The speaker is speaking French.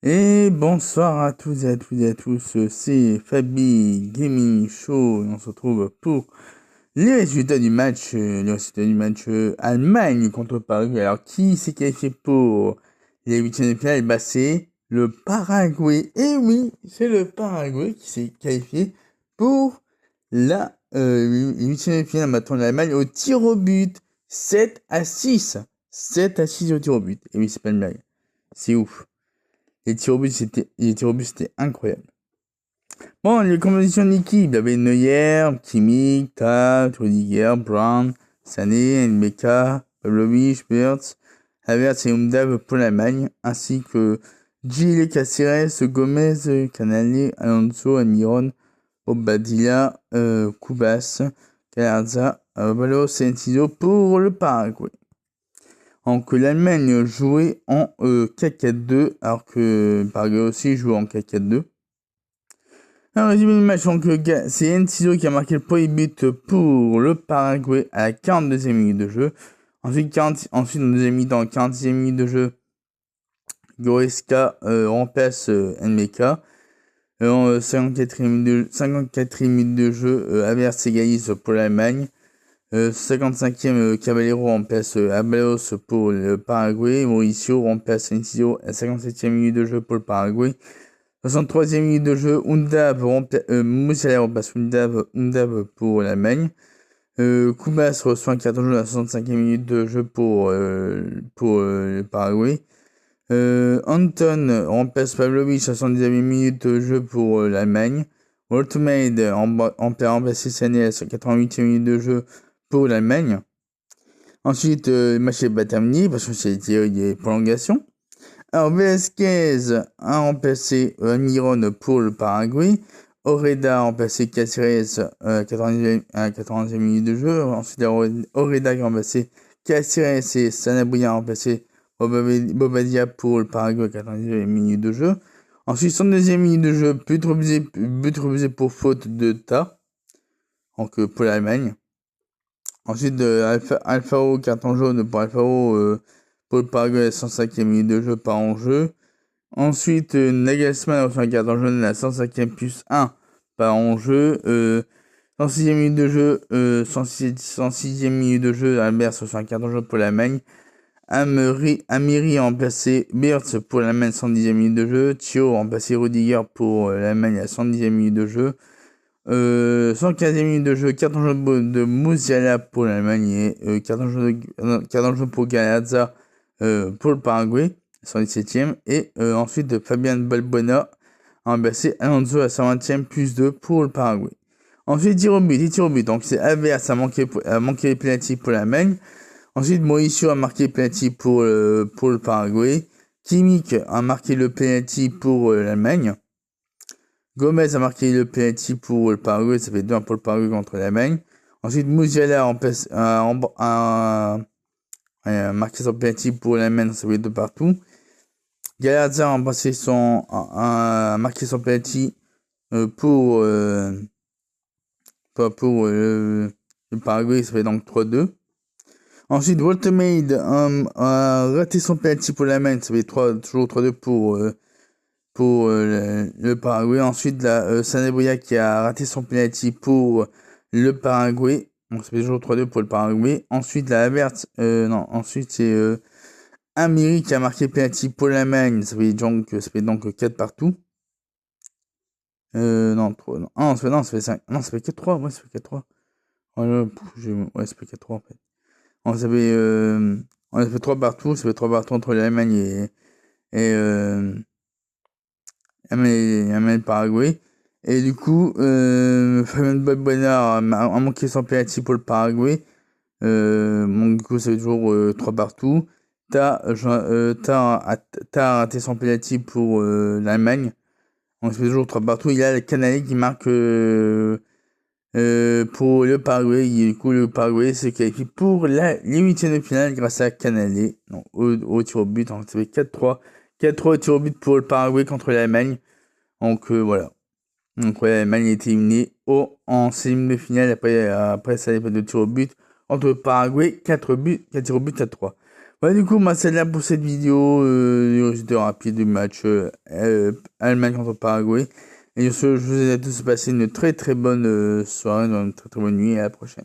Et bonsoir à tous et à toutes et à tous, c'est Fabi Gaming Show et on se retrouve pour les résultats du match Allemagne contre Paraguay. Alors qui s'est qualifié pour les huitièmes de finale? Bah c'est le Paraguay. Et oui, c'est le Paraguay qui s'est qualifié pour les huitièmes de finale battant l'Allemagne au tir au but 7-6. 7-6 au tir au but. Et oui, c'est pas une blague. C'est ouf. Les tirs au but, c'était incroyable. Bon, les compositions de l'équipe, il y avait Neuer, Kimmich, Taft, Rudiger, Brown, Sané, Mbeka, Pavlovic, Wirtz, Havertz et Umdav pour l'Allemagne, ainsi que Gilles Caceres, Gomez, Canale, Alonso, Almiron, Obadilla, Kubas, Galarza, Valos et Enciso pour le Paraguay. Donc l'Allemagne jouait en 4-4-2, alors que Paraguay aussi jouait en 4-4-2. Un résumé du match, donc c'est Enciso qui a marqué le premier but pour le Paraguay à la 42e minute de jeu. Ensuite, en deuxième mi-temps, 46e minute de jeu, Goretzka remplace Nbeka. En 54e minute de jeu, Havertz égalise pour l'Allemagne. 55e Caballero remplace Abalos pour le Paraguay. Mauricio remplace Enciso à 57e minute de jeu pour le Paraguay. 63e minute de jeu, Musiala remplace Undav pour l'Allemagne. Kubas reçoit un carton jaune à 65e minute de jeu pour le Paraguay. Anton remplace Pavlovic à 70e minute de jeu pour l'Allemagne. Woltmade remplace Sané à 88e minute de jeu pour l'Allemagne. Ensuite, le match est pas terminé parce que c'était des prolongations. Alors, Velasquez a remplacé Almiron pour le Paraguay. Oreda a remplacé Caceres à 80e minute de jeu. Ensuite, Oreda qui a remplacé Caceres et Sanabria a remplacé Bobadilla pour le Paraguay à 90e minute de jeu. Ensuite, 102e minute de jeu, but refusé pour faute de Ta, donc pour l'Allemagne. Ensuite, Alfaro, carton jaune pour Alfaro pour le Paraguay à 105e minute de jeu, pas en jeu. Ensuite, Nagelsmann reçoit un carton jaune à la 105e plus 1, pas en jeu. 106e minute de jeu, 106e minute de jeu, Albert reçoit un carton jaune pour l'Allemagne. Amiri a remplacé Birz pour l'Allemagne à 110e minute de jeu. Thio a remplacé Rudiger pour l'Allemagne à 110e minute de jeu. 115e minute de jeu, carton jaune de Musiala pour l'Allemagne et carton jaune pour Galarza pour le Paraguay, 117e. Et ensuite, Fabian Balbona a remplacé Alonso à 120e plus 2 pour le Paraguay. Ensuite, tir au but. Donc, c'est Havertz a manqué les pénaltys pour l'Allemagne. Ensuite, Mauricio a marqué le penalty pour le Paraguay. Kimmich a marqué le penalty pour l'Allemagne. Gomez a marqué le penalty pour le Paraguay, ça fait 2-1 pour le Paraguay contre l'Allemagne. Ensuite, Musiala a marqué son penalty pour l'Allemagne, ça fait 2 partout. Galarza a marqué son penalty pour le Paraguay, ça fait donc 3-2. Ensuite, Woltemade a raté son penalty pour l'Allemagne, ça fait toujours 3-2 pour le Paraguay. Ensuite, Sanabria qui a raté son penalty pour le Paraguay. Donc, ça fait toujours 3-2 pour le Paraguay. Ensuite, ensuite, c'est Amiri qui a marqué penalty pour l'Allemagne. Ça fait donc 4 partout. Non, 3, non. Ah, ça fait 5. Non, ça fait 4-3. Ouais, ça fait 4-3. Ouais, ça fait 4-3 en fait. On ça fait 3 partout. Ça fait 3 partout entre l'Allemagne et le Paraguay. Et du coup, Fabien Balbuena a manqué son penalty pour le Paraguay. Du coup, ça fait toujours 3 partout. T'as raté son penalty pour l'Allemagne. On se fait toujours 3 partout. Il y a le Canalé qui marque pour le Paraguay. Et du coup, le Paraguay se qualifie pour les huitièmes de finale grâce à Canalé. Donc, au tir au but. Donc, ça fait 4-3. 4-3 au tir au but pour le Paraguay contre l'Allemagne. Donc, voilà. Donc, ouais, l'Allemagne a été éliminée en 6e de finale après ça, il n'y a pas de tir au but. Entre le Paraguay, 4 tirs au but à 3. Ouais, du coup, moi, c'est là pour cette vidéo, du résultat rapide du match Allemagne contre Paraguay. Et sur ce, je vous ai tous passé une très très bonne soirée, une très très bonne nuit et à la prochaine.